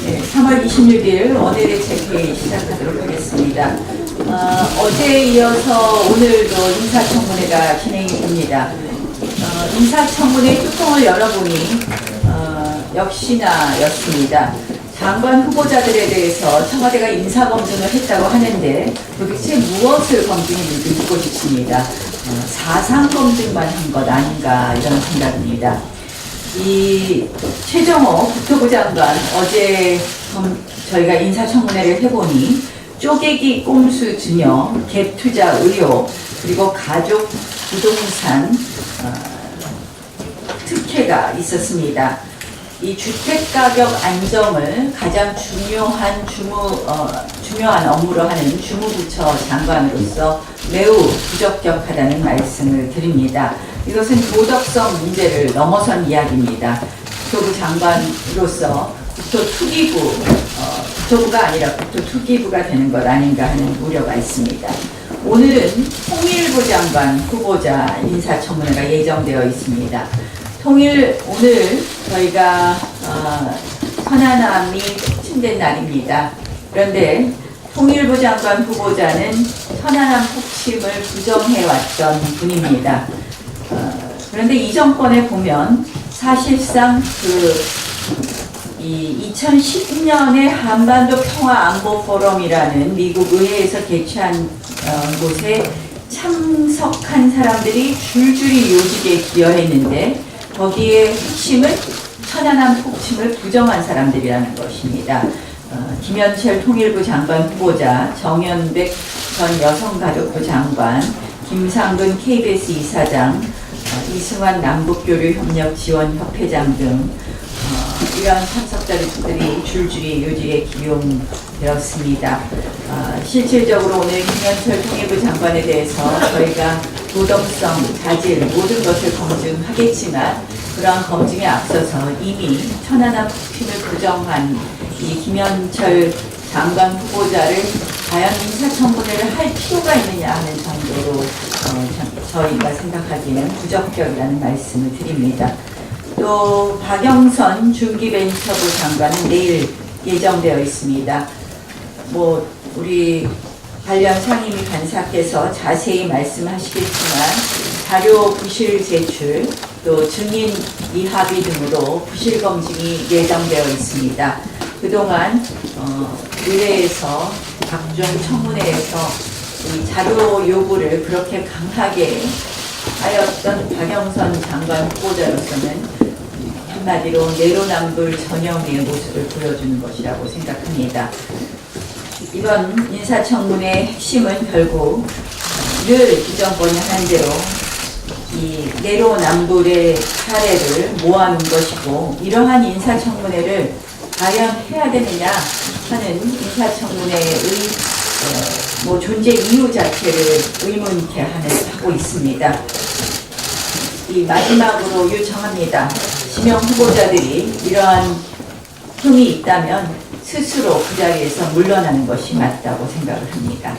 네, 3월 26일 원외대 체크회의 시작하도록 하겠습니다. 어제에 이어서 오늘도 인사청문회가 진행이 됩니다. 인사청문회 뚜껑을 열어보니 역시나 였습니다. 장관 후보자들에 대해서 청와대가 인사검증을 했다고 하는데 도대체 무엇을 검증했는지 묻고 싶습니다. 사상검증만 한 것 아닌가 이런 생각입니다. 이 최정호 국토부 장관 어제 저희가 인사청문회를 해보니 쪼개기 꼼수 증여, 갭투자 의혹, 그리고 가족 부동산 특혜가 있었습니다. 이 주택가격 안정을 가장 중요한 업무로 하는 주무부처 장관으로서 매우 부적격하다는 말씀을 드립니다. 이것은 도덕성 문제를 넘어선 이야기입니다. 국토부 장관으로서 국토부가 아니라 국토투기부가 되는 것 아닌가 하는 우려가 있습니다. 오늘은 통일부 장관 후보자 인사청문회가 예정되어 있습니다. 오늘 저희가 천안함이 촉진된 날입니다. 그런데 통일부 장관 후보자는 천안함 폭침을 부정해왔던 분입니다. 그런데 이 정권에 보면 사실상 2010년에 한반도 평화안보포럼이라는 미국 의회에서 개최한 곳에 참석한 사람들이 줄줄이 요직에 기여했는데 거기에 핵심은 천안함 폭침을 부정한 사람들이라는 것입니다. 김현철 통일부 장관 후보자, 정연백 전 여성가족부 장관, 김상근 KBS 이사장, 이승환 남북교류협력지원협회장 등 이러한 참석자들이 줄줄이 요직에 기용되었습니다. 실질적으로 오늘 김현철 통일부 장관에 대해서 저희가 도덕성, 자질 모든 것을 검증하겠지만 그러한 검증에 앞서서 이미 천안함 폭침을 부정한 이 김현철 장관 후보자를 과연 인사청문회를 할 필요가 있느냐 하는 정도로 저희가 생각하기에는 부적격이라는 말씀을 드립니다. 또 박영선 중기벤처부 장관은 내일 예정되어 있습니다. 우리 관련 상임위 간사께서 자세히 말씀하시겠지만 자료 부실 제출, 또 증인 미합의 등으로 부실 검증이 예정되어 있습니다. 그동안 의회에서 각종 청문회에서 이 자료 요구를 그렇게 강하게 하였던 박영선 장관 후보자로서는 한마디로 내로남불 전형의 모습을 보여주는 것이라고 생각합니다. 이번 인사청문회의 핵심은 결국 늘 이 정권이 하는 대로 이 내로남불의 사례를 모아놓은 것이고, 이러한 인사청문회를 과연 해야 되느냐 하는 인사청문회의 존재 이유 자체를 의문케 하고 있습니다. 이 마지막으로 요청합니다. 지명 후보자들이 이러한 흠이 있다면 스스로 그 자리에서 물러나는 것이 맞다고 생각을 합니다.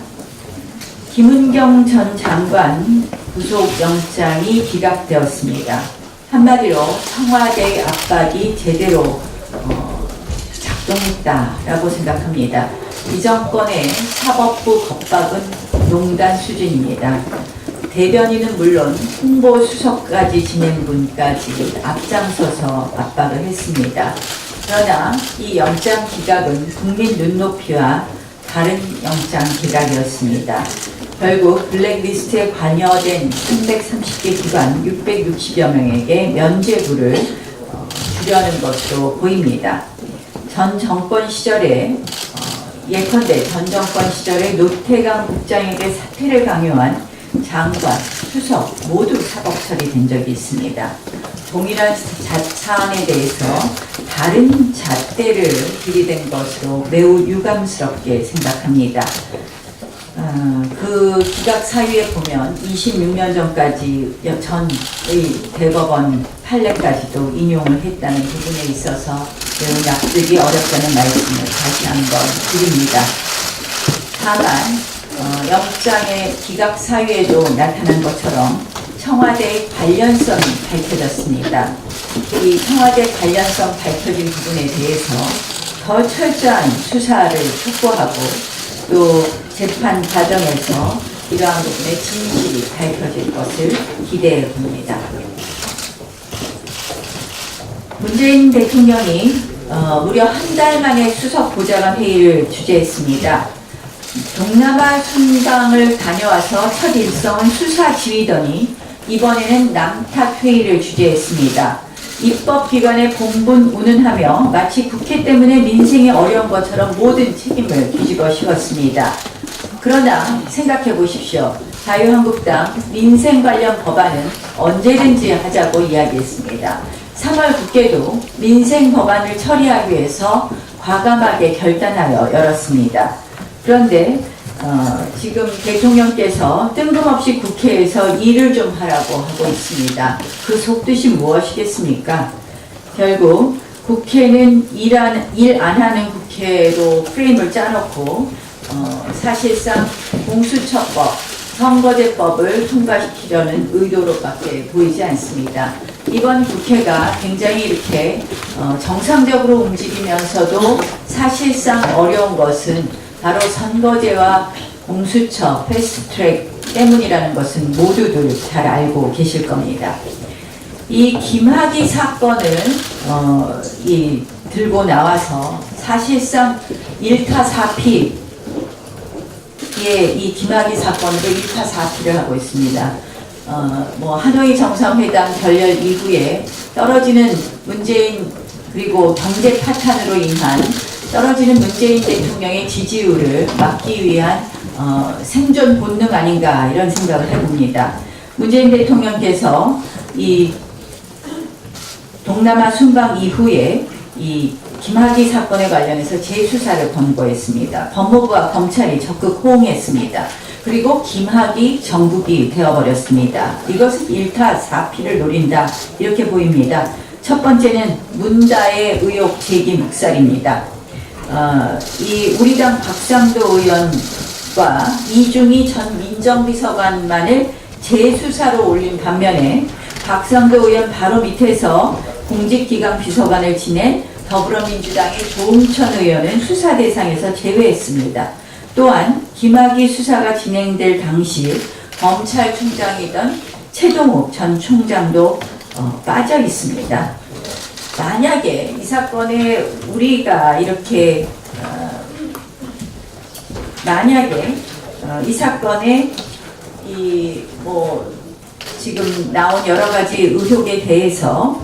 김은경 전 장관 구속영장이 기각되었습니다. 한마디로 청와대의 압박이 제대로 작동했다라고 생각합니다. 이 정권의 사법부 겁박은 농단 수준입니다. 대변인은 물론 홍보수석까지 지낸 분까지 앞장서서 압박을 했습니다. 그러나 이 영장 기각은 국민 눈높이와 다른 영장 기각이었습니다. 결국 블랙리스트에 관여된 330개 기관 660여 명에게 면죄부를 주려는 것으로 보입니다. 전 정권 시절에 예컨대 전 정권 시절에 노태강 국장에게 사퇴를 강요한 장관, 수석 모두 사법 처리된 적이 있습니다. 동일한 사안에 대해서 다른 잣대를 들이댄 것으로 매우 유감스럽게 생각합니다. 그 기각 사유에 보면 26년 전까지 전의 대법원 판례까지도 인용을 했다는 부분에 있어서 매우 납득이 어렵다는 말씀을 다시 한번 드립니다. 다만 영장의 기각 사유에도 나타난 것처럼 청와대의 관련성이 밝혀졌습니다. 이 청와대 관련성 밝혀진 부분에 대해서 더 철저한 수사를 촉구하고 또 재판 과정에서 이러한 부분의 진실이 밝혀질 것을 기대해 봅니다. 문재인 대통령이 무려 한 달 만에 수석 보좌관 회의를 주재했습니다. 동남아 순방을 다녀와서 첫 일성은 수사 지휘더니 이번에는 남탓 회의를 주재했습니다. 입법기관의 본분 운운하며 마치 국회 때문에 민생이 어려운 것처럼 모든 책임을 뒤집어 씌웠습니다. 그러나 생각해 보십시오. 자유한국당 민생 관련 법안은 언제든지 하자고 이야기했습니다. 3월 국회도 민생 법안을 처리하기 위해서 과감하게 결단하여 열었습니다. 그런데 지금 대통령께서 뜬금없이 국회에서 일을 좀 하라고 하고 있습니다. 그 속뜻이 무엇이겠습니까? 결국 국회는 일 안 하는 국회로 프레임을 짜놓고 사실상 공수처법, 선거제법을 통과시키려는 의도로밖에 보이지 않습니다. 이번 국회가 굉장히 이렇게 정상적으로 움직이면서도 사실상 어려운 것은 바로 선거제와 공수처, 패스트트랙 때문이라는 것은 모두들 잘 알고 계실 겁니다. 이 김학의 사건을 들고 나와서 사실상 1타 4피 이 김학의 사건으로 1타 4피를 하고 있습니다. 하노이 정상회담 결렬 이후에 떨어지는 문재인 그리고 경제 파탄으로 인한 떨어지는 문재인 대통령의 지지율을 막기 위한 생존 본능 아닌가 이런 생각을 해봅니다. 문재인 대통령께서 이 동남아 순방 이후에 이 김학의 사건에 관련해서 재수사를 권고했습니다. 법무부와 검찰이 적극 호응했습니다. 그리고 김학의 정국이 되어버렸습니다. 이것은 1타 4피를 노린다 이렇게 보입니다. 첫 번째는 문다의 의혹 제기 묵살입니다. 이 우리 당 박상도 의원과 이중희 전 민정비서관만을 재수사로 올린 반면에 박상도 의원 바로 밑에서 공직기강 비서관을 지낸 더불어민주당의 조응천 의원은 수사 대상에서 제외했습니다. 또한 김학의 수사가 진행될 당시 검찰총장이던 최동욱 전 총장도 빠져 있습니다. 만약에 이 사건에 우리가 이렇게 만약에 이 사건에 지금 나온 여러 가지 의혹에 대해서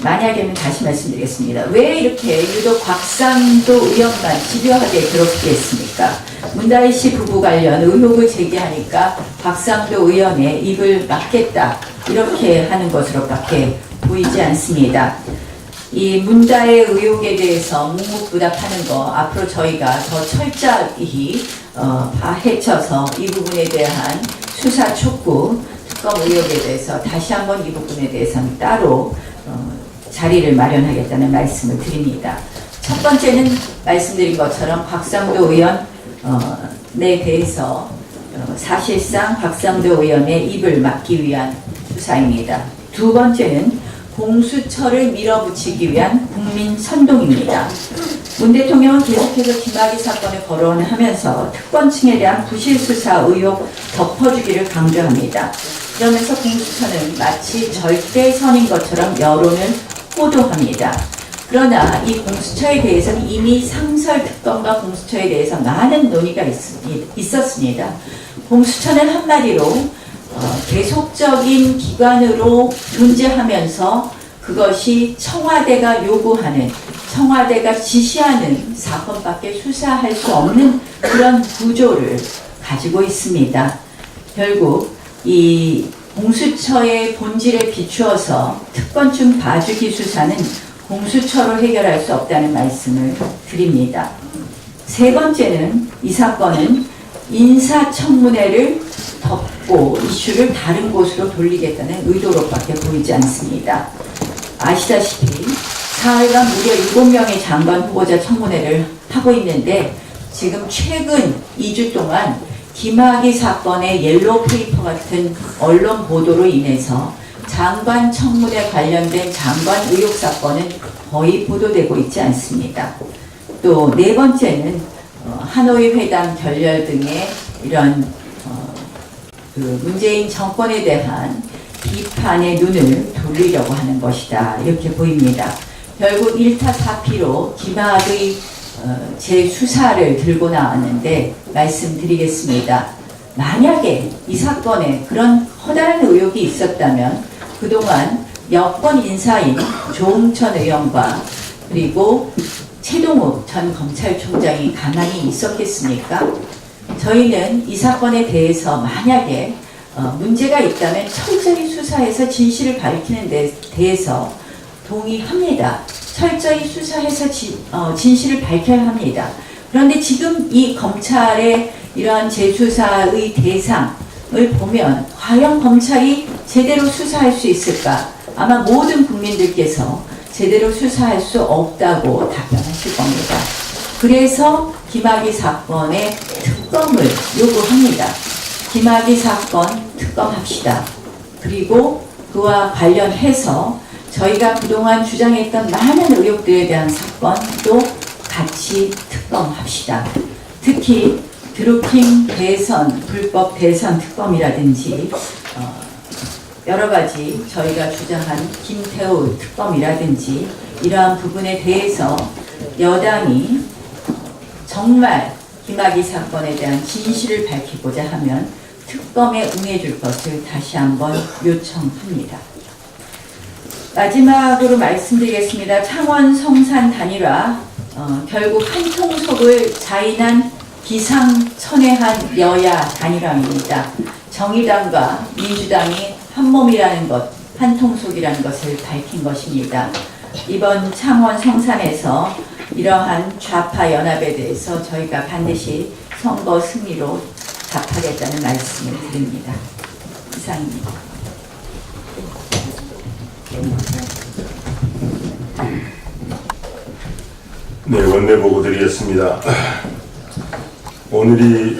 만약에는 다시 말씀드리겠습니다. 왜 이렇게 유독 곽상도 의원만 집요하게 괴롭게 했습니까? 문다희 씨 부부 관련 의혹을 제기하니까 곽상도 의원의 입을 막겠다 이렇게 하는 것으로밖에 보이지 않습니다. 이 문다의 의혹에 대해서 묵묵부답하는 거 앞으로 저희가 더 철저히 파헤쳐서 이 부분에 대한 수사 촉구, 특검 의혹에 대해서 다시 한번 이 부분에 대해서는 따로 자리를 마련하겠다는 말씀을 드립니다. 첫 번째는 말씀드린 것처럼 박상도 의원에 대해서 사실상 박상도 의원의 입을 막기 위한 수사입니다. 두 번째는 공수처를 밀어붙이기 위한 국민 선동입니다. 문 대통령은 계속해서 김학의 사건을 거론하면서 특권층에 대한 부실 수사 의혹 덮어주기를 강조합니다. 그러면서 공수처는 마치 절대선인 것처럼 여론을 호도합니다. 그러나 이 공수처에 대해서는 이미 상설특검과 공수처에 대해서 많은 논의가 있었습니다. 공수처는 한마디로 계속적인 기관으로 존재하면서 그것이 청와대가 요구하는, 청와대가 지시하는 사건밖에 수사할 수 없는 그런 구조를 가지고 있습니다. 결국 이 공수처의 본질에 비추어서 특권층 봐주기 수사는 공수처로 해결할 수 없다는 말씀을 드립니다. 세 번째는 이 사건은 인사청문회를 덮고 이슈를 다른 곳으로 돌리겠다는 의도로밖에 보이지 않습니다. 아시다시피 사흘간 무려 7명의 장관 후보자 청문회를 하고 있는데 지금 최근 2주 동안 김학의 사건의 옐로우 페이퍼 같은 언론 보도로 인해서 장관 청문회 관련된 장관 의혹 사건은 거의 보도되고 있지 않습니다. 또 네 번째는 하노이 회담 결렬 등의 이런 문재인 정권에 대한 비판의 눈을 돌리려고 하는 것이다, 이렇게 보입니다. 결국 1타 4피로 김학의 재수사를 들고 나왔는데 말씀드리겠습니다. 만약에 이 사건에 그런 커다란 의혹이 있었다면 그동안 여권 인사인 조응천 의원과 그리고 최동욱 전 검찰총장이 가만히 있었겠습니까? 저희는 이 사건에 대해서 만약에 문제가 있다면 철저히 수사해서 진실을 밝히는 데 대해서 동의합니다. 철저히 수사해서 진실을 밝혀야 합니다. 그런데 지금 이 검찰의 이러한 재수사의 대상을 보면 과연 검찰이 제대로 수사할 수 있을까? 아마 모든 국민들께서 제대로 수사할 수 없다고 답변하실 겁니다. 그래서 김학의 사건의 특검을 요구합니다. 김학의 사건 특검합시다. 그리고 그와 관련해서 저희가 그동안 주장했던 많은 의혹들에 대한 사건도 같이 특검합시다. 특히 드루킹 대선, 불법 대선 특검이라든지 여러 가지 저희가 주장한 김태우 특검이라든지 이러한 부분에 대해서 여당이 정말 김학의 사건에 대한 진실을 밝히고자 하면 특검에 응해줄 것을 다시 한번 요청합니다. 마지막으로 말씀드리겠습니다. 창원 성산 단일화, 결국 한통속을 자인한 기상천외한 여야 단일화입니다. 정의당과 민주당이 한몸이라는 것, 한통속이라는 것을 밝힌 것입니다. 이번 창원 성산에서 이러한 좌파 연합에 대해서 저희가 반드시 선거 승리로 답하겠다는 말씀을 드립니다. 이상입니다. 네, 원내 보고 드리겠습니다. 오늘이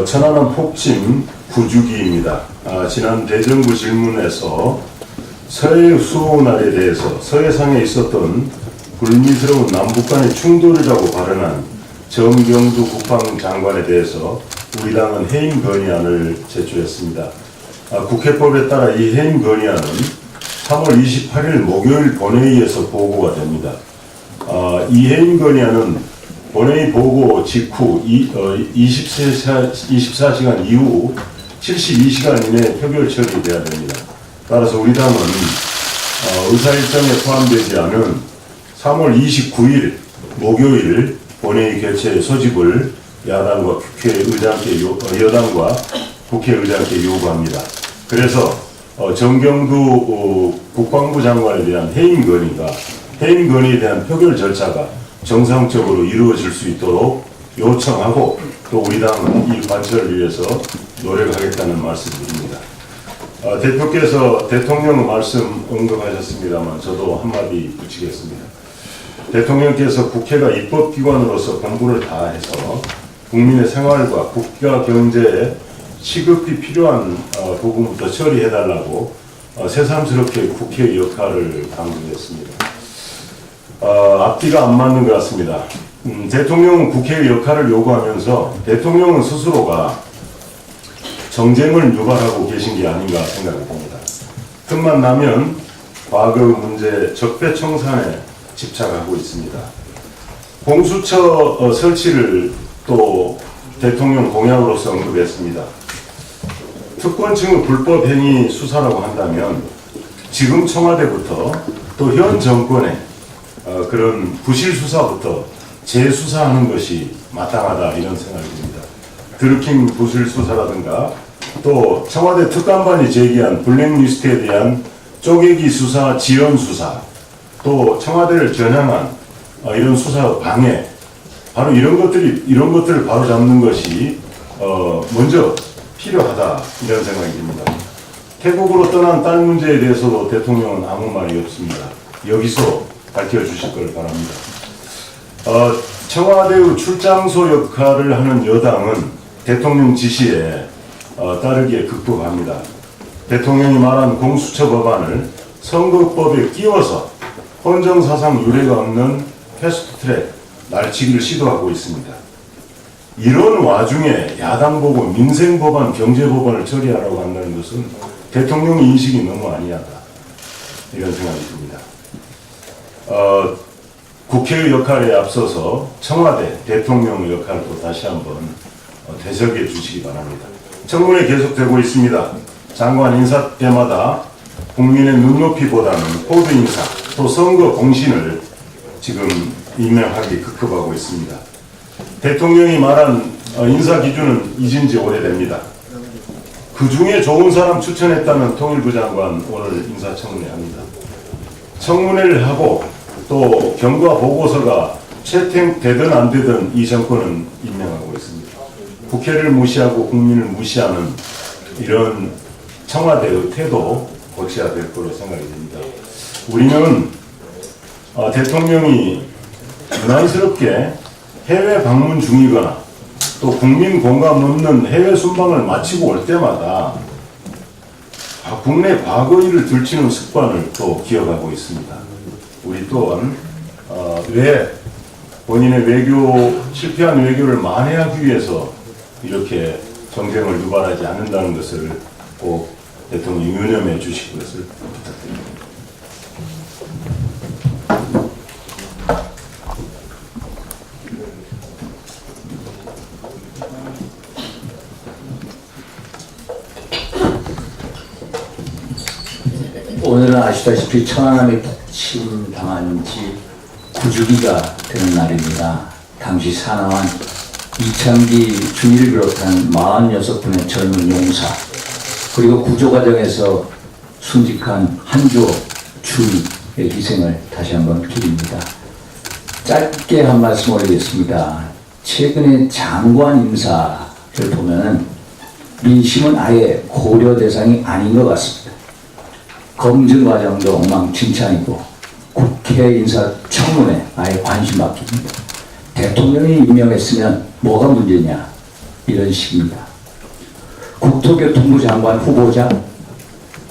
천안함 폭침 9주기입니다. 지난 대정부 질문에서 서해 수호날에 대해서 서해상에 있었던 불미스러운 남북 간의 충돌이라고 발언한 정경두 국방장관에 대해서 우리 당은 해임 건의안을 제출했습니다. 국회법에 따라 이 해임 건의안은 3월 28일 목요일 본회의에서 보고가 됩니다. 이 해임 건의안은 본회의 보고 직후 24시간 이후 72시간 이내에 표결 처리돼야 됩니다. 따라서 우리 당은 의사일정에 포함되지 않은 3월 29일 목요일 본회의 개최 소집을 야당과 여당과 국회의장께 요구합니다. 그래서 정경두 국방부 장관에 대한 해임 건의에 대한 표결 절차가 정상적으로 이루어질 수 있도록 요청하고 또 우리 당은 이 관철을 위해서 노력하겠다는 말씀드립니다. 대표께서 대통령 말씀 언급하셨습니다만 저도 한마디 붙이겠습니다. 대통령께서 국회가 입법기관으로서 공부를 다해서 국민의 생활과 국가 경제에 시급히 필요한 부분부터 처리해달라고 새삼스럽게 국회의 역할을 강조했습니다. 앞뒤가 안 맞는 것 같습니다. 대통령은 국회의 역할을 요구하면서 대통령은 스스로가 정쟁을 유발하고 계신 게 아닌가 생각이 듭니다. 틈만 나면 과거 문제 적폐청산에 집착하고 있습니다. 공수처 설치를 또 대통령 공약으로서 언급했습니다. 특권층의 불법 행위 수사라고 한다면 지금 청와대부터 또 현 정권의 그런 부실 수사부터 재수사하는 것이 마땅하다 이런 생각이 듭니다. 드루킹 부실 수사라든가 또 청와대 특감반이 제기한 블랙리스트에 대한 쪼개기 수사, 지연 수사, 또 청와대를 겨냥한 이런 수사 방해, 바로 이런 것들을 바로 잡는 것이 먼저 필요하다 이런 생각이 듭니다. 태국으로 떠난 딸 문제에 대해서도 대통령은 아무 말이 없습니다. 여기서 밝혀주실 걸 바랍니다. 청와대의 출장소 역할을 하는 여당은 대통령 지시에 따르기에 극복합니다. 대통령이 말한 공수처 법안을 선거법에 끼워서 헌정사상 유례가 없는 패스트트랙 날치기를 시도하고 있습니다. 이런 와중에 야당 보고 민생법안, 경제법안을 처리하라고 한다는 것은 대통령 인식이 너무 아니하다 이런 생각이 듭니다. 국회의 역할에 앞서서 청와대, 대통령의 역할도 다시 한번 되새겨 주시기 바랍니다. 청문회 계속되고 있습니다. 장관 인사 때마다 국민의 눈높이보다는 코드 인사, 또 선거 공신을 지금 임명하기 급급하고 있습니다. 대통령이 말한 인사 기준은 잊은 지 오래됩니다. 그 중에 좋은 사람 추천했다는 통일부 장관 오늘 인사청문회 합니다. 청문회를 하고 또 경과 보고서가 채택되든 안 되든 이 정권은 임명하고 있습니다. 국회를 무시하고 국민을 무시하는 이런 청와대의 태도 고쳐야 될 거로 생각이 됩니다. 우리는 대통령이 유난스럽게 해외 방문 중이거나 또 국민 공감 없는 해외 순방을 마치고 올 때마다 국내 과거 일을 들추는 습관을 또 기억하고 있습니다. 우리 또한 왜 본인의 실패한 외교를 만회하기 위해서 이렇게 정쟁을 유발하지 않는다는 것을 꼭 대통령이 유념해 주실 것을 부탁드립니다. 오늘은 아시다시피 천안함이 침당한 지 9주기가 되는 날입니다. 당시 사망한 이창기 중위를 비롯한 46분의 젊은 용사, 그리고 구조 과정에서 순직한 한조 주위의 희생을 다시 한번 기립니다. 짧게 한 말씀 올리겠습니다. 최근에 장관 인사를 보면 민심은 아예 고려 대상이 아닌 것 같습니다. 검증 과정도 엉망진창이고 국회 인사청문회 아예 관심 받깁니다. 대통령이 임명했으면 뭐가 문제냐 이런 식입니다. 국토교통부 장관 후보자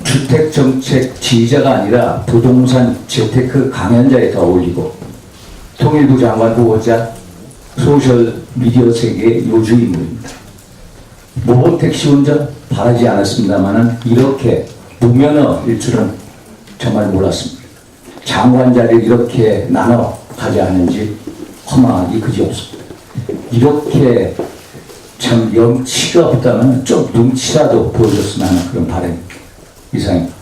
주택정책 지휘자가 아니라 부동산 재테크 강연자에 더 어울리고 통일부 장관 후보자 소셜미디어 세계의 요주인물입니다. 모범택시 운전 바라지 않았습니다만 이렇게 무면허일 줄은 정말 몰랐습니다. 장관 자리를 이렇게 나눠 가지 않은지 허망하기 그지없습니다. 이렇게 참 염치가 없다면 좀 눈치라도 보여줬으면 하는 그런 바람입니다. 이상입니다.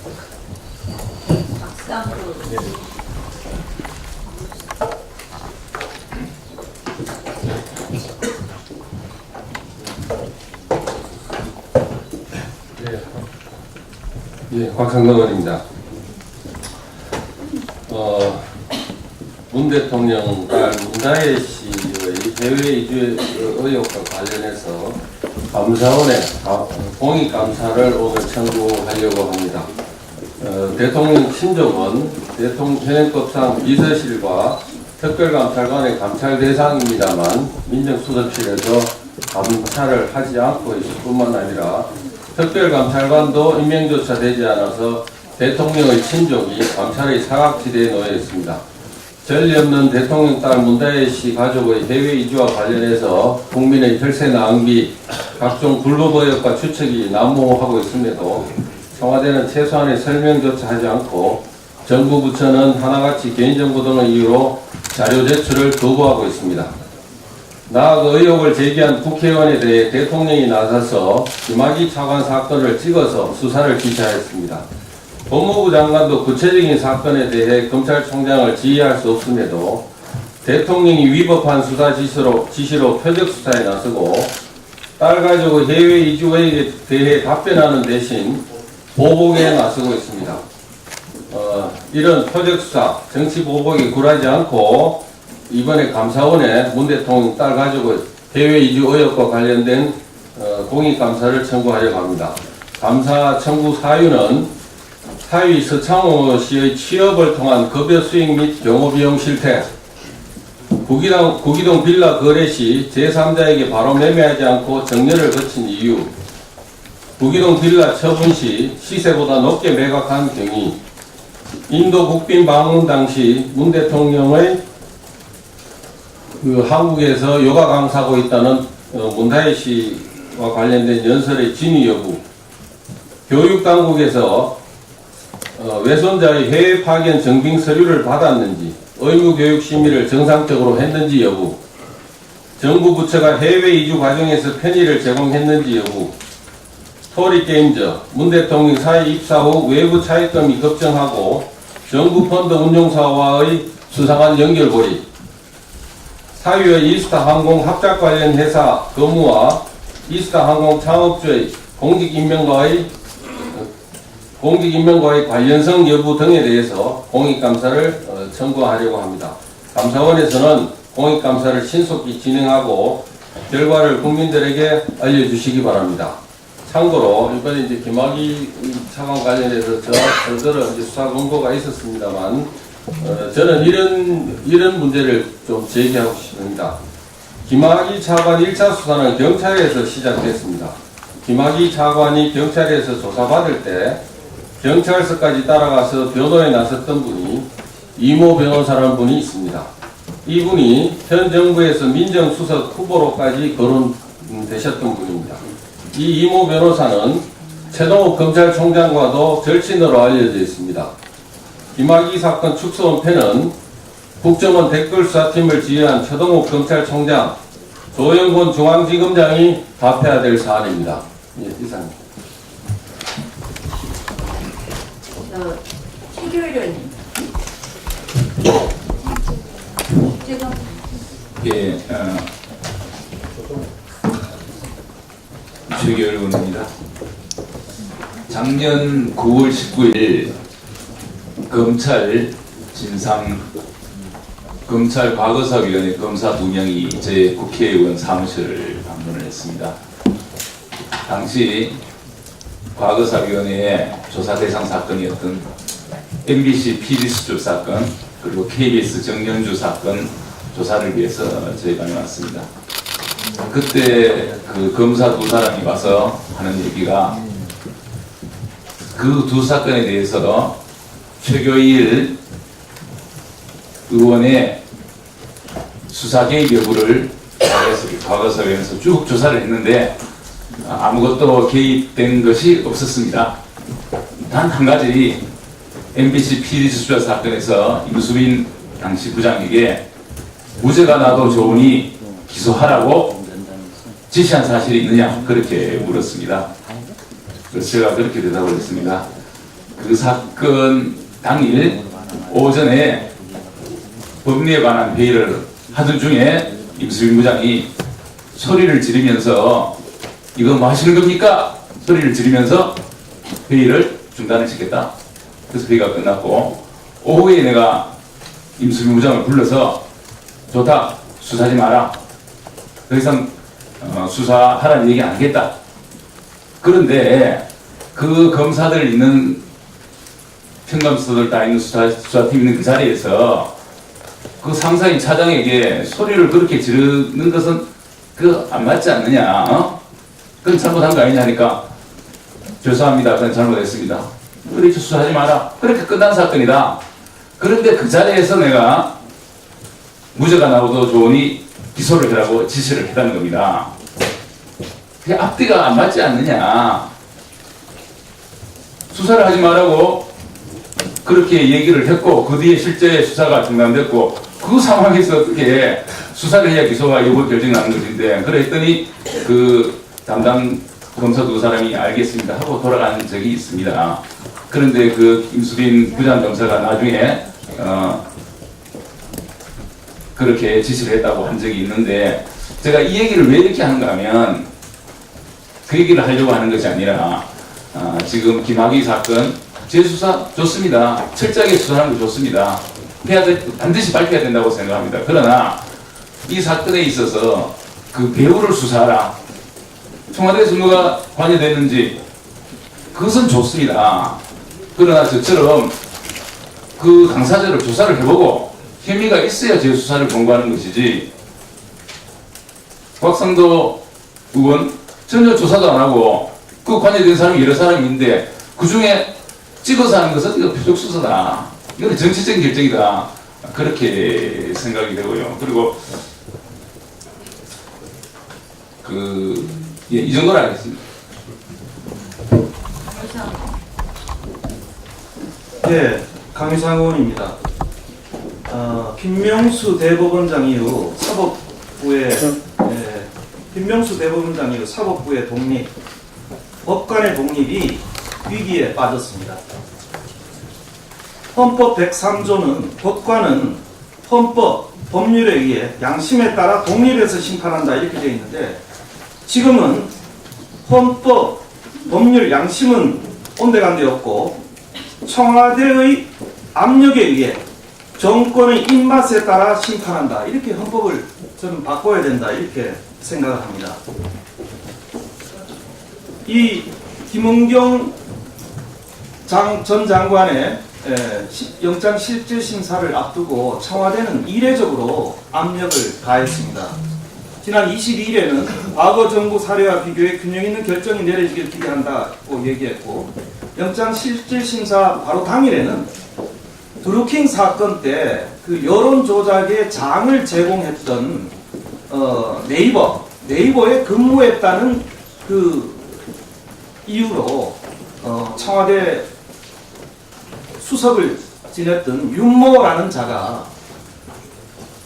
예, 곽상동 의원입니다. 문 대통령 딸 문다혜 씨의 해외 이주 의혹과 관련해서 감사원에 공익감사를 오늘 청구하려고 합니다. 대통령 친족은 현행법상 비서실과 특별감찰관의 감찰 대상입니다만 민정수석실에서 감찰을 하지 않고 있을 뿐만 아니라 특별감찰관도 임명조차 되지 않아서 대통령의 친족이 감찰의 사각지대에 놓여 있습니다. 전례 없는 대통령 딸 문다혜 씨 가족의 해외 이주와 관련해서 국민의 혈세 낭비, 각종 불법 의혹과 추측이 난무하고 있음에도 청와대는 최소한의 설명조차 하지 않고 정부 부처는 하나같이 개인정보 등의 이유로 자료 제출을 거부하고 있습니다. 나아가 의혹을 제기한 국회의원에 대해 대통령이 나서서 김학의 차관 사건을 찍어서 수사를 지시하였습니다. 법무부 장관도 구체적인 사건에 대해 검찰총장을 지휘할 수 없음에도 대통령이 위법한 수사 지시로 표적 수사에 나서고 딸 가족의 해외 이주 의혹에 대해 답변하는 대신 보복에 나서고 있습니다. 이런 표적 수사, 정치 보복에 굴하지 않고 이번에 감사원에 문 대통령 딸 가족의 해외 이주 의혹과 관련된 공익감사를 청구하려고 합니다. 감사 청구 사유는 사위 서창호 씨의 취업을 통한 급여 수익 및 경호비용 실태, 구기동 빌라 거래 시 제3자에게 바로 매매하지 않고 정렬을 거친 이유, 구기동 빌라 처분 시 시세보다 높게 매각한 경위, 인도 국빈 방문 당시 문 대통령의 한국에서 요가 강사하고 있다는 문다혜 씨와 관련된 연설의 진위 여부, 교육당국에서 외손자의 해외 파견 정빙 서류를 받았는지, 의무 교육 심의를 정상적으로 했는지 여부, 정부 부처가 해외 이주 과정에서 편의를 제공했는지 여부, 스토리게임즈, 문 대통령 사회 입사 후 외부 차입금이 급증하고 정부 펀드 운용사와의 수상한 연결고리, 사위의 이스타 항공 합작 관련 회사 근무와 이스타 항공 창업주의 공직임명과의 관련성 여부 등에 대해서 공익감사를 청구하려고 합니다. 감사원에서는 공익감사를 신속히 진행하고 결과를 국민들에게 알려주시기 바랍니다. 참고로 이번에 이제 김학의 차관 관련해서 저더러 이제 수사 권고가 있었습니다만 저는 이런 문제를 좀 제기하고 싶습니다. 김학의 차관 1차 수사는 경찰에서 시작됐습니다. 김학의 차관이 경찰에서 조사받을 때 경찰서까지 따라가서 변호에 나섰던 분이 이모 변호사라는 분이 있습니다. 이분이 현 정부에서 민정수석 후보로까지 거론되셨던 분입니다. 이 이모 변호사는 최동욱 검찰총장과도 절친으로 알려져 있습니다. 김학의 사건 축소원패는 국정원 댓글수사팀을 지휘한 최동욱 검찰총장, 조영곤 중앙지검장이 답해야 될 사안입니다. 예, 이상입니다. 최교일은 지금 예, 최기열 의원입니다. 작년 9월 19일 검찰 과거사위원회 검사 2명이 제 국회의원 사무실을 방문을 했습니다. 당시 과거사위원회의 조사 대상 사건이었던 MBC 피디수첩 사건 그리고 KBS 정연주 사건 조사를 위해서 저희가 왔습니다. 그때 그 검사 두 사람이 와서 하는 얘기가 그 두 사건에 대해서 최교일 의원의 수사 개입 여부를 과거사위원회에서 쭉 조사를 했는데 아무것도 개입된 것이 없었습니다. 단 한 가지 MBC 피디수첩 사건에서 임수빈 당시 부장에게 무죄가 나도 좋으니 기소하라고 지시한 사실이 있느냐 그렇게 물었습니다. 그래서 제가 그렇게 대답을 했습니다. 그 사건 당일 오전에 법리에 관한 회의를 하던 중에 임수빈 부장이 소리를 지르면서 이거 뭐 하시는 겁니까? 소리를 지르면서 회의를 중단을 시켰다. 그래서 회의가 끝났고 오후에 내가 임수빈 부장을 불러서 좋다 수사하지 마라 더 이상 수사하라는 얘기 안 하겠다. 그런데 그 검사들 있는 평검사들 다 있는 수사팀 있는 그 자리에서 그 상사인 차장에게 소리를 그렇게 지르는 것은 그 안 맞지 않느냐? 그건 잘못한 거 아니냐니까 죄송합니다. 그건 잘못했습니다. 그렇게 수사하지 마라. 그렇게 끝난 사건이다. 그런데 그 자리에서 내가 무죄가 나오도 좋으니 기소를 하라고 지시를 했다는 겁니다. 그게 앞뒤가 안 맞지 않느냐. 수사를 하지 말라고 그렇게 얘기를 했고 그 뒤에 실제 수사가 중단됐고 그 상황에서 어떻게 수사를 해야 기소가 여부 결정이 나는 것인데 그랬더니 그 담당 검사 두 사람이 알겠습니다 하고 돌아간 적이 있습니다. 그런데 그 임수빈 부장검사가 나중에 그렇게 지시를 했다고 한 적이 있는데 제가 이 얘기를 왜 이렇게 하는가 하면 그 얘기를 하려고 하는 것이 아니라 지금 김학의 사건 재수사 좋습니다. 철저하게 수사하는 거 좋습니다. 반드시 밝혀야 된다고 생각합니다. 그러나 이 사건에 있어서 그 배우를 수사하라. 청와대에서 누가 관여됐는지 그것은 좋습니다. 그러나 저처럼 그 당사자를 조사를 해보고 혐의가 있어야 재수사를 권고하는 것이지 곽상도 의원 전혀 조사도 안 하고 그 관여된 사람이 여러 사람이 있는데 그 중에 찍어서 하는 것은 이거 표적수사다. 이건 정치적인 결정이다. 그렇게 생각이 되고요. 그리고 이 정도로 알겠습니다. 네, 강희상 의원입니다. 김명수 대법원장 이후 사법부의 독립, 법관의 독립이 위기에 빠졌습니다. 헌법 103조는 법관은 헌법, 법률에 의해 양심에 따라 독립해서 심판한다 이렇게 되어 있는데 지금은 헌법, 법률, 양심은 온데간데 없고 청와대의 압력에 의해 정권의 입맛에 따라 심판한다 이렇게 헌법을 저는 바꿔야 된다 이렇게 생각을 합니다. 이 김은경 전 장관의 영장 실질 심사를 앞두고 청와대는 이례적으로 압력을 가했습니다. 지난 22일에는 과거 정부 사례와 비교해 균형 있는 결정이 내려지길 기대한다고 얘기했고 영장 실질 심사 바로 당일에는 드루킹 사건 때 그 여론 조작의 장을 제공했던 네이버에 근무했다는 그 이유로 청와대 수석을 지냈던 윤모라는 자가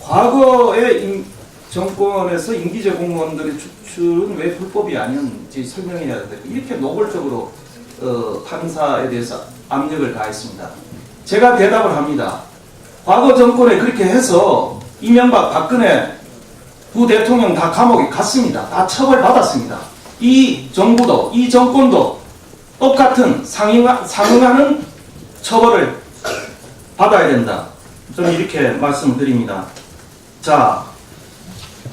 과거의 정권에서 임기제 공무원들의 추출은 왜 불법이 아니었는지 설명해야 된다. 이렇게 노골적으로 판사에 대해서 압력을 가했습니다. 제가 대답을 합니다. 과거 정권에 그렇게 해서 이명박, 박근혜 부대통령 다 감옥에 갔습니다. 다 처벌받았습니다. 이 정부도 이 정권도 똑같은 상응하는 처벌을 받아야 된다. 저는 이렇게 말씀드립니다. 자,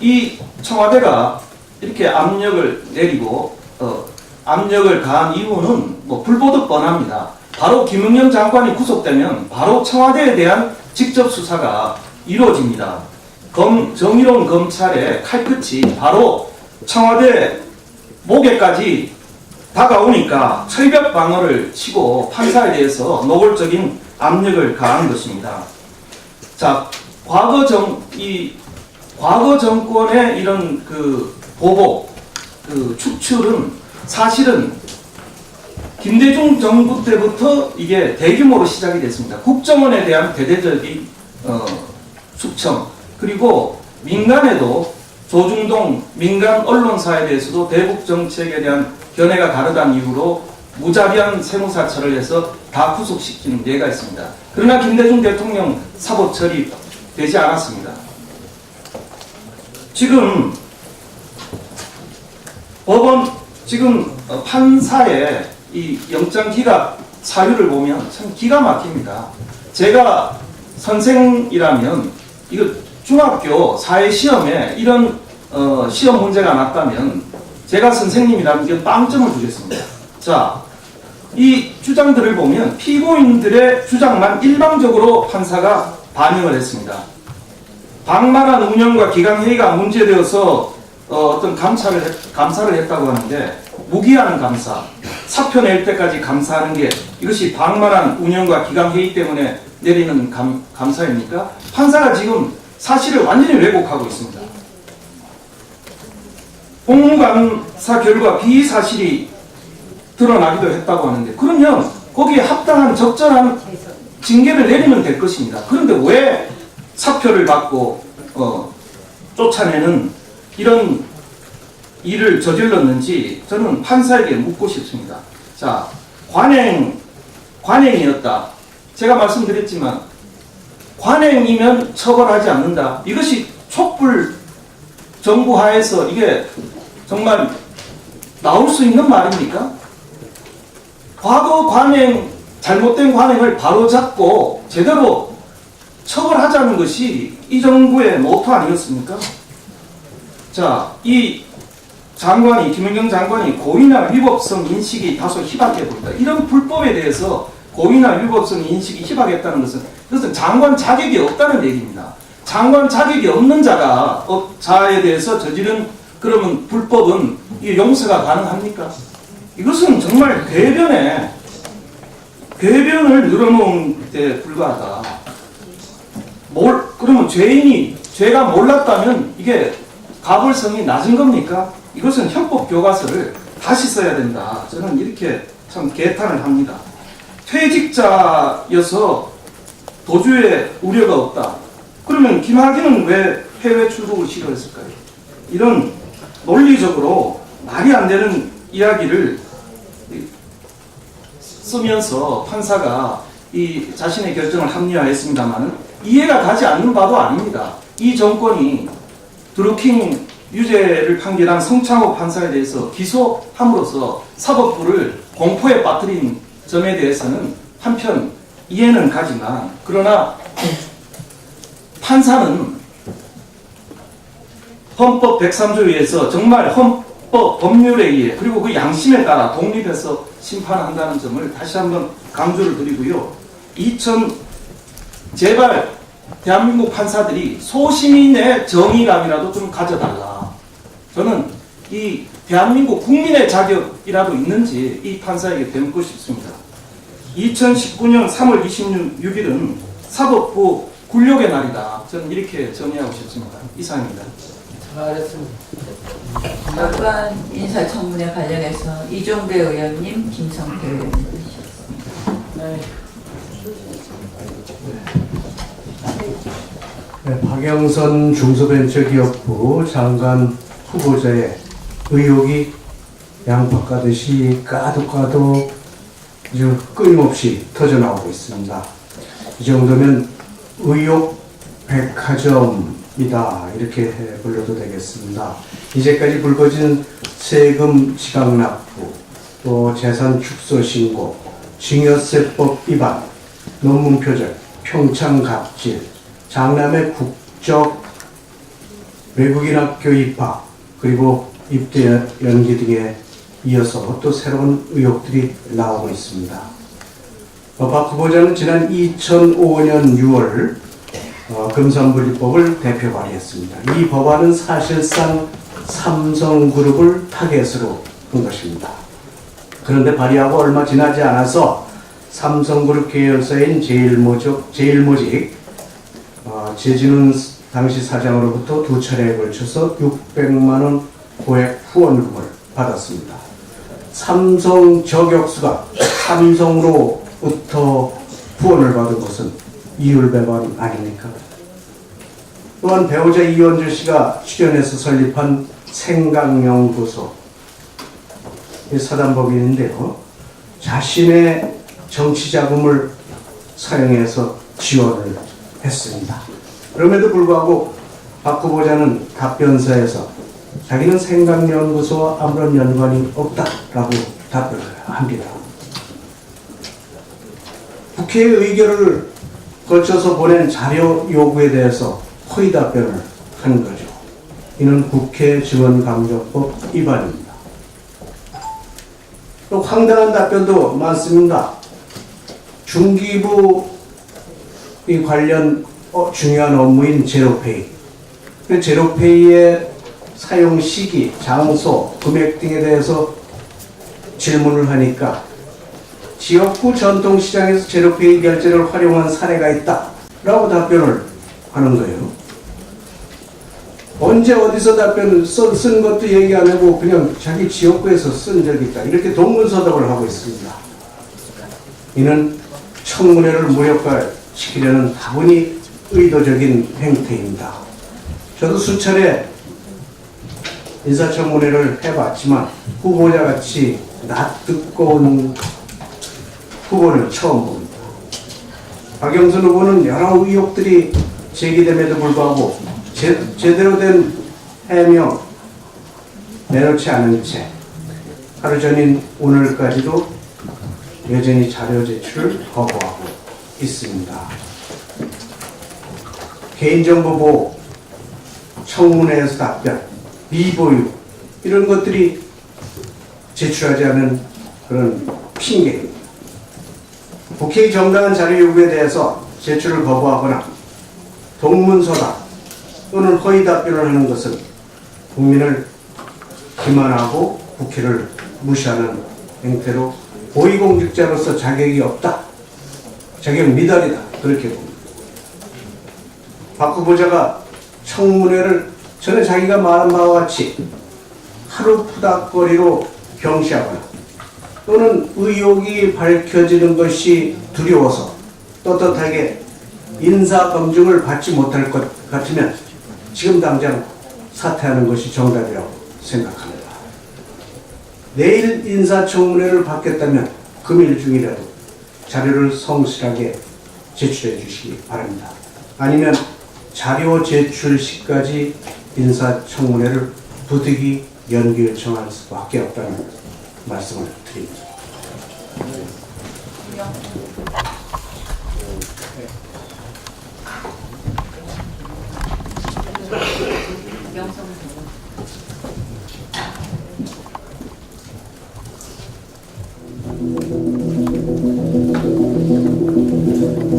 이 청와대가 이렇게 압력을 내리고 압력을 가한 이유는 뭐 불보듯 뻔합니다. 바로 김은경 장관이 구속되면 바로 청와대에 대한 직접 수사가 이루어집니다. 정의로운 검찰의 칼끝이 바로 청와대 목에까지 다가오니까 철벽 방어를 치고 판사에 대해서 노골적인 압력을 가한 것입니다. 자, 과거 정권의 이런 그 보복, 그 축출은 사실은 김대중 정부 때부터 이게 대규모로 시작이 됐습니다. 국정원에 대한 대대적인 숙청, 그리고 민간에도 조중동 민간 언론사에 대해서도 대북 정책에 대한 견해가 다르다는 이유로 무자비한 세무사찰을 해서 다 구속시키는 예가 있습니다. 그러나 김대중 대통령 사법 처리되지 않았습니다. 지금 판사의 이 영장 기각 사유를 보면 참 기가 막힙니다. 제가 선생이라면 이거 중학교 사회시험에 이런 시험 문제가 났다면 제가 선생님이라면 이게 빵점을 주겠습니다. 자, 이 주장들을 보면 피고인들의 주장만 일방적으로 판사가 반영을 했습니다. 방만한 운영과 기강회의가 문제되어서 어떤 감사를 했다고 하는데, 무기한 감사, 사표 낼 때까지 감사하는 게 이것이 방만한 운영과 기강회의 때문에 내리는 감사입니까? 판사가 지금 사실을 완전히 왜곡하고 있습니다. 공무감사 결과 비사실이 드러나기도 했다고 하는데, 그러면 거기에 합당한 적절한 징계를 내리면 될 것입니다. 그런데 왜 사표를 받고 쫓아내는 이런 일을 저질렀는지 저는 판사에게 묻고 싶습니다. 자, 관행이었다. 제가 말씀드렸지만 관행이면 처벌하지 않는다. 이것이 촛불 정부 하에서 이게 정말 나올 수 있는 말입니까? 과거 관행, 잘못된 관행을 바로잡고 제대로 처벌하자는 것이 이 정부의 모토 아니었습니까? 자, 이 김연경 장관이 고의나 위법성 인식이 다소 희박해 보인다. 이런 불법에 대해서 고의나 위법성 인식이 희박했다는 것은 그것은 장관 자격이 없다는 얘기입니다. 장관 자격이 없는 자에 대해서 저지른 그러면 불법은 이 용서가 가능합니까? 이것은 정말 궤변을 늘어놓은 데 불과하다. 그러면 죄가 몰랐다면 이게 가벌성이 낮은 겁니까? 이것은 형법 교과서를 다시 써야 된다. 저는 이렇게 참 개탄을 합니다. 퇴직자여서 도주에 우려가 없다. 그러면 김학의는 왜 해외 출국을 시도했을까요? 이런 논리적으로 말이 안 되는 이야기를 쓰면서 판사가 이 자신의 결정을 합리화했습니다만은 이해가 가지 않는 바도 아닙니다. 이 정권이 드루킹 유죄를 판결한 성창호 판사에 대해서 기소함으로써 사법부를 공포에 빠뜨린 점에 대해서는 한편 이해는 가지만, 그러나 판사는 헌법 103조에 의해서 정말 헌법 법률에 의해 그리고 그 양심에 따라 독립해서 심판한다는 점을 다시 한번 강조를 드리고요. 제발 대한민국 판사들이 소시민의 정의감이라도 좀 가져달라. 저는 이 대한민국 국민의 자격이라도 있는지 이 판사에게 묻고 싶습니다. 2019년 3월 26일은 사법부 굴욕의 날이다. 저는 이렇게 정의하고 싶습니다. 이상입니다. 장관 인사청문회 관련해서 이종배 의원님, 김성태 의원님 주셨습니다. 네, 박영선 중소벤처기업부 장관 후보자의 의혹이 양파가듯이 까도 아주 끊임없이 터져나오고 있습니다. 이 정도면 의혹 백화점이다 이렇게 불러도 되겠습니다. 이제까지 불거진 세금 지각납부, 또 재산 축소 신고, 증여세법 위반, 논문 표절, 평창 갑질, 장남의 국적 외국인 학교 입학, 그리고 입대 연기 등에 이어서 또 새로운 의혹들이 나오고 있습니다. 박 후보자는 지난 2005년 6월 금산분리법을 대표 발의했습니다. 이 법안은 사실상 삼성그룹을 타겟으로 한 것입니다. 그런데 발의하고 얼마 지나지 않아서 삼성그룹 계열사인 제일모직 재진운 당시 사장으로부터 두 차례에 걸쳐서 600만 원 고액 후원금을 받았습니다. 삼성 저격수가 삼성으로부터 후원을 받은 것은 이율배반 아닙니까? 또한 배우자 이원주 씨가 출연해서 설립한 생각연구소 사단법인인데요. 자신의 정치자금을 사용해서 지원을 했습니다. 그럼에도 불구하고 박 후보자는 답변서에서 자기는 생각연구소와 아무런 연관이 없다라고 답변을 합니다. 국회의 의결을 거쳐서 보낸 자료 요구에 대해서 허위 답변을 하는 거죠. 이는 국회 직원감정법 위반입니다. 또 황당한 답변도 많습니다. 중기부 이 관련 중요한 업무인 제로페이. 그 제로페이의 사용 시기, 장소, 금액 등에 대해서 질문을 하니까 지역구 전통시장에서 제로페이 결제를 활용한 사례가 있다 라고 답변을 하는 거예요. 언제 어디서 답변을 쓴 것도 얘기 안 하고 그냥 자기 지역구에서 쓴 적이 있다 이렇게 동문서답을 하고 있습니다. 이는 청문회를 무력화시키려는 다분히 의도적인 행태입니다. 저도 수차례 인사청문회를 해봤지만 후보자같이 낯뜨거운 후보는 처음 봅니다. 박영선 후보는 여러 의혹들이 제기됨에도 불구하고 제대로 된 해명 내놓지 않은 채 하루 전인 오늘까지도 여전히 자료 제출을 거부하고 있습니다. 개인정보보호, 청문회에서 답변, 미보유 이런 것들이 제출하지 않은 그런 핑계입니다. 국회의 정당한 자료 요구에 대해서 제출을 거부하거나 동문서답 또는 허위 답변을 하는 것은 국민을 기만하고 국회를 무시하는 행태로 고위공직자로서 자격이 없다, 자격 미달이다 그렇게 봅니다. 박 후보자가 청문회를 전에 자기가 말한 바와 같이 하루 푸닥거리로 경시하거나 또는 의혹이 밝혀지는 것이 두려워서 떳떳하게 인사검증을 받지 못할 것 같으면 지금 당장 사퇴하는 것이 정답이라고 생각합니다. 내일 인사청문회를 받겠다면 금일 중이라도 자료를 성실하게 제출해 주시기 바랍니다. 아니면 자료 제출 시까지 인사청문회를 부득이 연기 요청할 수밖에 없다는 말씀을 드립니다.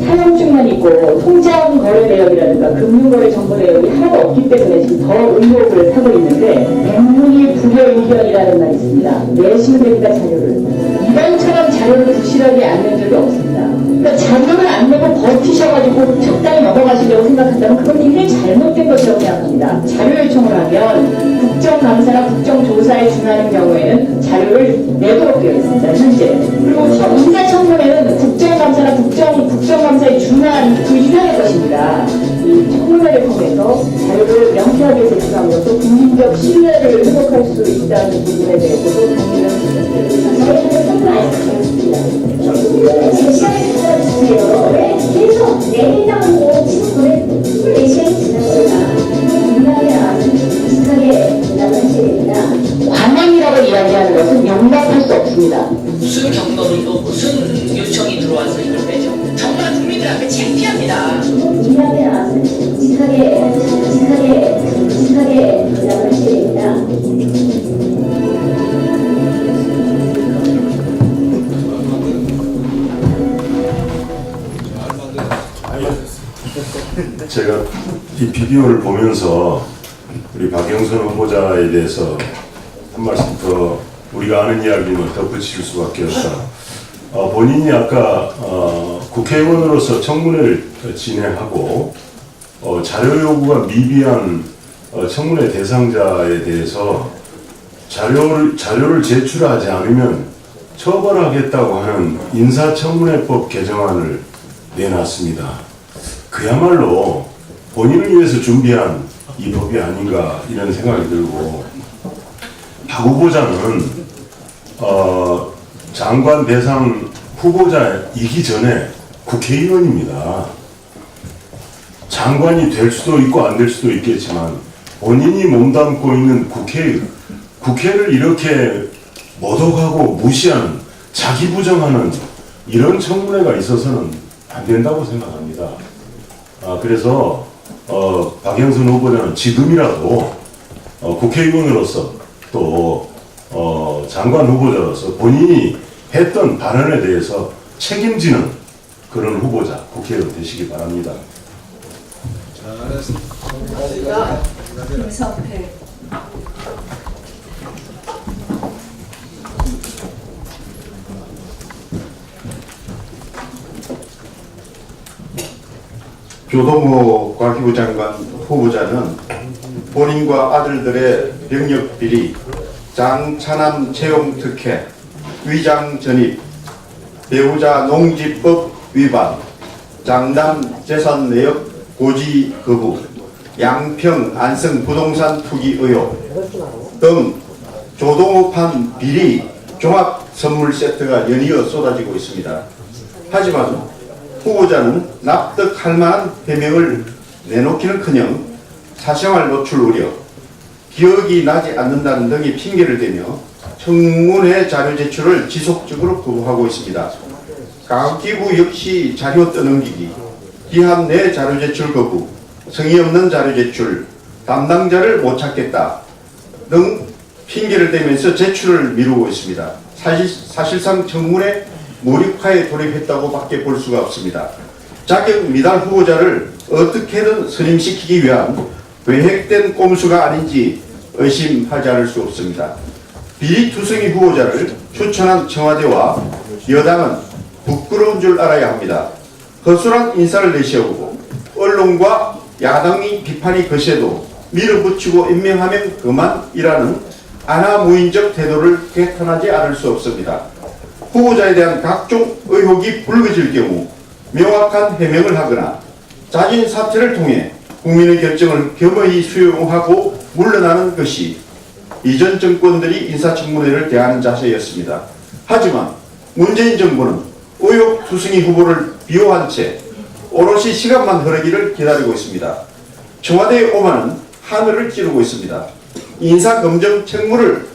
사용증만 있고 통장 거래 내역이라든가 금융거래 정보 내역이 하나도 없기 때문에 지금 더 의혹을 사고 있는데 백문이 불여일견이라는 말이 있습니다. 내시면 됩니다. 자료를. 이번처럼 자료를 부실하게 안 낸 적이 없습니다. 그러니까 자료를 안 내고 버티셔가지고 적당히 넘어가시려고 생각한다면 그건 굉장히 잘못된 것이라고 생각합니다. 자료 요청을 하면 국정감사나 국정조사에 준하는 경우에는 자료를 내도록 되어 있습니다. 현재. 그리고 인사청문회는 국정감사나 국정감사에 준한 그 이상의 것입니다. 이 청문회를 통해서 자료를 명쾌하게 제출한 것도 국민적 신뢰를 회복할 수 있다는 부분에 대해서도 동의를 제 시간을 가져주세요. 왜 계속 내린다고 지금 보내 24시간이 지났습니다. 민감에 아주 비슷하게 대답을 하셔야 됩니다. 관행이라고 이야기하는 것은 용납할 수 없습니다. 무슨 경로로 무슨 요청이 들어와서 이걸 빼죠? 정말 국민들 앞에 창피합니다. 민감에 아주 비슷하게 대답을 하셔야 됩니다. 제가 이 비디오를 보면서 우리 박영선 후보자에 대해서 한 말씀 더 우리가 아는 이야기는 덧붙일 수밖에 없다. 본인이 아까 국회의원으로서 청문회를 진행하고 자료 요구가 미비한 청문회 대상자에 대해서 자료를 제출하지 않으면 처벌하겠다고 하는 인사청문회법 개정안을 내놨습니다. 그야말로 본인을 위해서 준비한 이 법이 아닌가 이런 생각이 들고, 박 후보자는 장관 대상 후보자이기 전에 국회의원입니다. 장관이 될 수도 있고 안 될 수도 있겠지만 본인이 몸담고 있는 국회를 이렇게 모독하고 무시하는, 자기 부정하는 이런 청문회가 있어서는 안 된다고 생각합니다. 그래서 박영선 후보자는 지금이라도 국회의원으로서 또 장관 후보자로서 본인이 했던 발언에 대해서 책임지는 그런 후보자, 국회의원 되시기 바랍니다. 김성태. 조동호 과기부 장관 후보자는 본인과 아들들의 병역 비리, 장차남 채용 특혜, 위장 전입, 배우자 농지법 위반, 장남 재산 내역 고지 거부, 양평 안성 부동산 투기 의혹 등 조동호판 비리 종합 선물 세트가 연이어 쏟아지고 있습니다. 하지만 후보자는 납득할 만한 해명을 내놓기는커녕 사생활 노출 우려, 기억이 나지 않는다는 등의 핑계를 대며 청문회 자료 제출을 지속적으로 거부하고 있습니다. 과기부 역시 자료 떠넘기기, 기한 내 자료 제출 거부, 성의 없는 자료 제출, 담당자를 못 찾겠다 등 핑계를 대면서 제출을 미루고 있습니다. 사실상 청문회 무력화에 돌입했다고 밖에 볼 수가 없습니다. 자격 미달 후보자를 어떻게든 선임시키기 위한 계획된 꼼수가 아닌지 의심하지 않을 수 없습니다. 비리투성이 후보자를 추천한 청와대와 여당은 부끄러운 줄 알아야 합니다. 허술한 인사를 내세우고 언론과 야당의 비판이 거세도 밀어붙이고 임명하면 그만이라는 아나무인적 태도를 개탄하지 않을 수 없습니다. 후보자에 대한 각종 의혹이 불거질 경우 명확한 해명을 하거나 자진 사퇴를 통해 국민의 결정을 겸허히 수용하고 물러나는 것이 이전 정권들이 인사청문회를 대하는 자세였습니다. 하지만 문재인 정부는 의혹투성이 후보를 비호한 채 오롯이 시간만 흐르기를 기다리고 있습니다. 청와대의 오만은 하늘을 찌르고 있습니다. 인사검증 책무를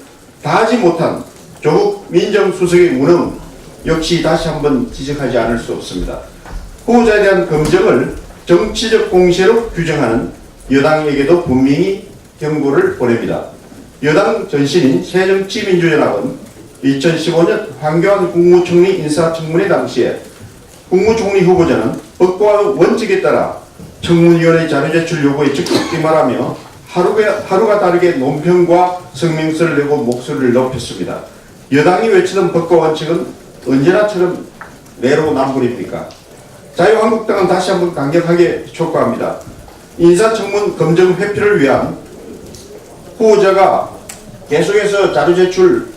다하지 못한 조국 민정수석의 무능 역시 다시 한번 지적하지 않을 수 없습니다. 후보자에 대한 검증을 정치적 공세로 규정하는 여당에게도 분명히 경고를 보냅니다. 여당 전신인 새정치민주연합은 2015년 황교안 국무총리 인사청문회 당시에 국무총리 후보자는 법과 원칙에 따라 청문위원회 자료 제출 요구에 적극 임하라며 하루가 다르게 논평과 성명서를 내고 목소리를 높였습니다. 여당이 외치던 법과 원칙은 언제나처럼 내로남불입니까? 자유한국당은 다시 한번 강력하게 촉구합니다. 인사청문 검증 회피를 위한 후보자가 계속해서 자료 제출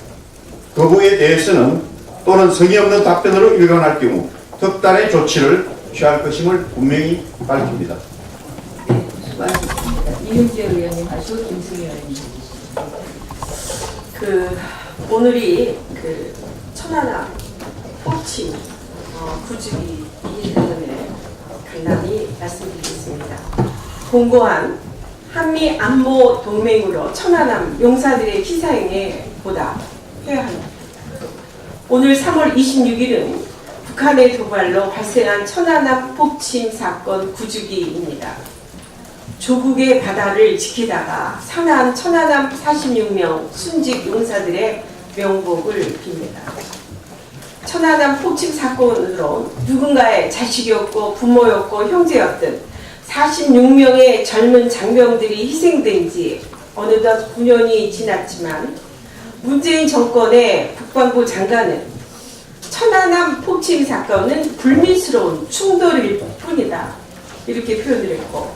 거부에 대해서는 또는 성의 없는 답변으로 일관할 경우 특단의 조치를 취할 것임을 분명히 밝힙니다. 네, 수고하셨습니다. 이윤재 의원님 하시고 김승희 의원님. 오늘이 천안함 폭침 구주기 2일 때문에 간단히 말씀드리겠습니다. 공고한 한미 안보 동맹으로 천안함 용사들의 희생에 보답해야 합니다. 오늘 3월 26일은 북한의 도발로 발생한 천안함 폭침 사건 구주기입니다. 조국의 바다를 지키다가 상한 천안함 46명 순직 용사들의 명복을 빕니다. 천안함 폭침 사건으로 누군가의 자식이었고 부모였고 형제였던 46명의 젊은 장병들이 희생된 지 어느덧 9년이 지났지만 문재인 정권의 국방부 장관은 천안함 폭침 사건은 불미스러운 충돌일 뿐이다 이렇게 표현을 했고,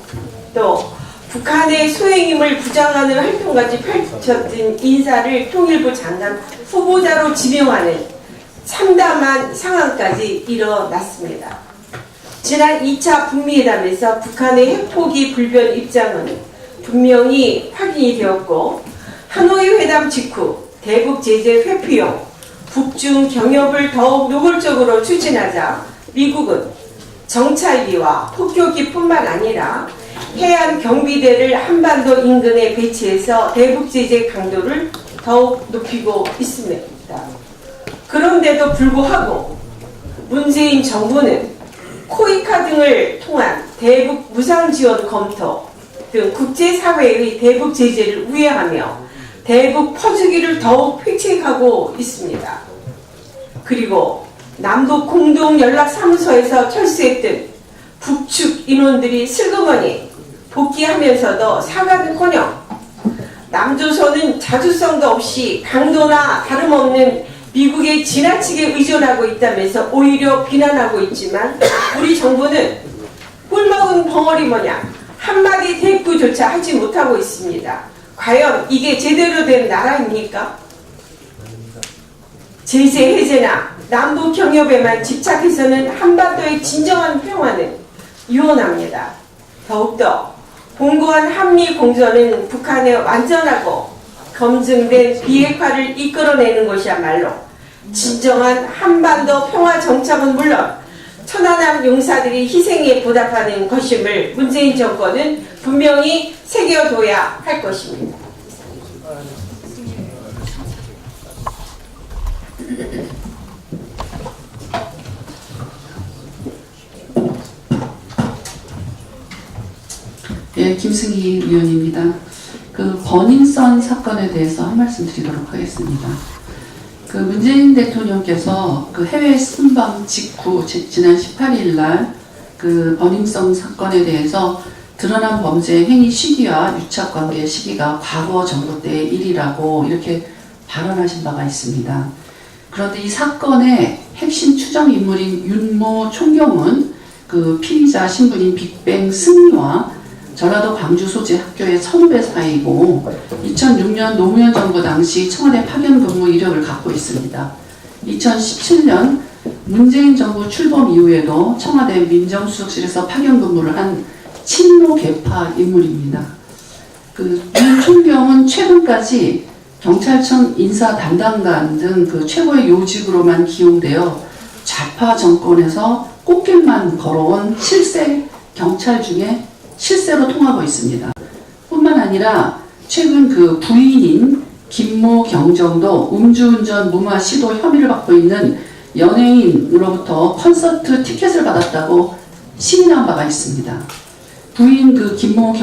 또 북한의 소행임을 부정하는 활동까지 펼쳤던 인사를 통일부 장관 후보자로 지명하는 참담한 상황까지 일어났습니다. 지난 2차 북미회담에서 북한의 핵포기 불변 입장은 분명히 확인이 되었고, 하노이 회담 직후 대북 제재 회피용 북중 경협을 더욱 노골적으로 추진하자 미국은 정찰기와 폭격기뿐만 아니라 해안 경비대를 한반도 인근에 배치해서 대북 제재 강도를 더욱 높이고 있습니다. 그런데도 불구하고 문재인 정부는 코이카 등을 통한 대북 무상 지원 검토, 등 국제사회의 대북 제재를 우회하며 대북 퍼주기를 더욱 획책하고 있습니다. 그리고 남북 공동연락사무소에서 철수했던 북측 인원들이 슬그머니 복귀하면서도 사과는커녕 남조선은 자주성도 없이 강도나 다름없는 미국에 지나치게 의존하고 있다면서 오히려 비난하고 있지만 우리 정부는 꿀먹은 벙어리 모양 한마디 대꾸조차 하지 못하고 있습니다. 과연 이게 제대로 된 나라입니까? 제재 해제나 남북 경협에만 집착해서는 한반도의 진정한 평화는 유언합니다. 더욱더 공고한 한미 공조는 북한의 완전하고 검증된 비핵화를 이끌어내는 것이야말로 진정한 한반도 평화 정착은 물론 천안함 용사들이 희생에 보답하는 것임을 문재인 정권은 분명히 새겨둬야 할 것입니다. 예, 김승희 위원입니다. 그 버닝썬 사건에 대해서 한 말씀 드리도록 하겠습니다. 그 문재인 대통령께서 그 해외 순방 직후 지난 18일 날 그 버닝썬 사건에 대해서 드러난 범죄 행위 시기와 유착 관계 시기가 과거 정부 때의 일이라고 이렇게 발언하신 바가 있습니다. 그런데 이 사건의 핵심 추정 인물인 윤모 총경은 그 피의자 신분인 빅뱅 승리와 전라도 광주 소재 학교의 선후배 사이고 2006년 노무현 정부 당시 청와대 파견 근무 이력을 갖고 있습니다. 2017년 문재인 정부 출범 이후에도 청와대 민정수석실에서 파견 근무를 한 친노 계파 인물입니다. 그 윤 총경은 최근까지 경찰청 인사 담당관 등 그 최고의 요직으로만 기용되어 좌파 정권에서 꽃길만 걸어온 실세 경찰 중에 실세로 통하고 있습니다. 뿐만 아니라 최근 그 부인인 김모 경정도 음주운전 무마 시도 혐의를 받고 있는 연예인으로부터 콘서트 티켓을 받았다고 시인한 바가 있습니다. 부인 그 김모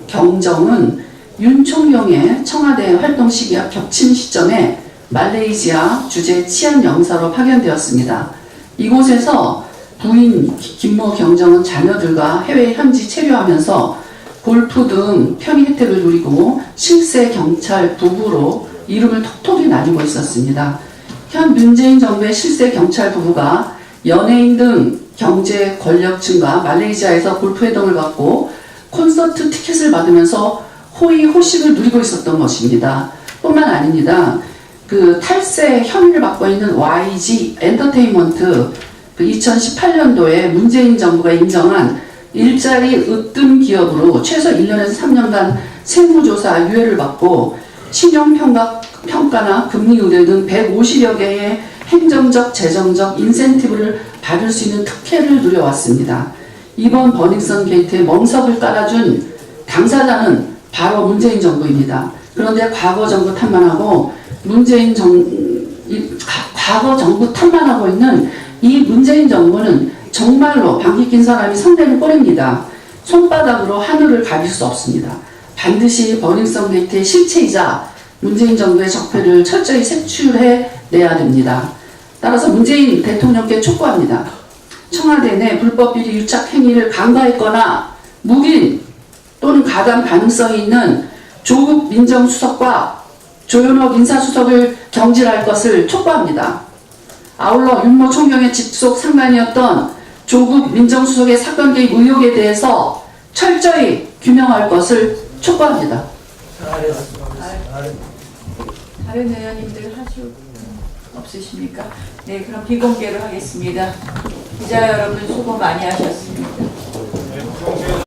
경정은 윤 총경의 청와대 활동 시기와 겹친 시점에 말레이시아 주재 치안 영사로 파견되었습니다. 이곳에서 부인 김모 경정은 자녀들과 해외 현지 체류하면서 골프 등 편의 혜택을 누리고 실세 경찰 부부로 이름을 톡톡히 날리고 있었습니다. 현 문재인 정부의 실세 경찰 부부가 연예인 등 경제 권력층과 말레이시아에서 골프 회동을 갖고 콘서트 티켓을 받으면서 호의 호식을 누리고 있었던 것입니다. 뿐만 아닙니다. 그 탈세 혐의를 받고 있는 YG 엔터테인먼트 그 2018년도에 문재인 정부가 인정한 일자리 으뜸 기업으로 최소 1년에서 3년간 세무조사 유예를 받고 신용평가나 금리 우대 등 150여 개의 행정적, 재정적 인센티브를 받을 수 있는 특혜를 누려왔습니다. 이번 버닝썬 게이트에 멍석을 깔아준 당사자는 바로 문재인 정부입니다. 그런데 과거 정부 탓만하고 과거 정부 탓만하고 있는 이 문재인 정부는 정말로 방귀 낀 사람이 성대를 꼬립니다. 손바닥으로 하늘을 가릴 수 없습니다. 반드시 버닝썬 게이트의 실체이자 문재인 정부의 적폐를 철저히 색출해내야 됩니다. 따라서 문재인 대통령께 촉구합니다. 청와대 내 불법 비리 유착 행위를 간과했거나 묵인 또는 가담 가능성이 있는 조국 민정수석과 조현옥 인사수석을 경질할 것을 촉구합니다. 아울러 윤모 총경의 직속 상관이었던 조국 민정수석의 사건 개입 의혹에 대해서 철저히 규명할 것을 촉구합니다. 다른 의원님들 하실 없으십니까? 네, 그럼 비공개로 하겠습니다. 기자 여러분 수고 많이 하셨습니다.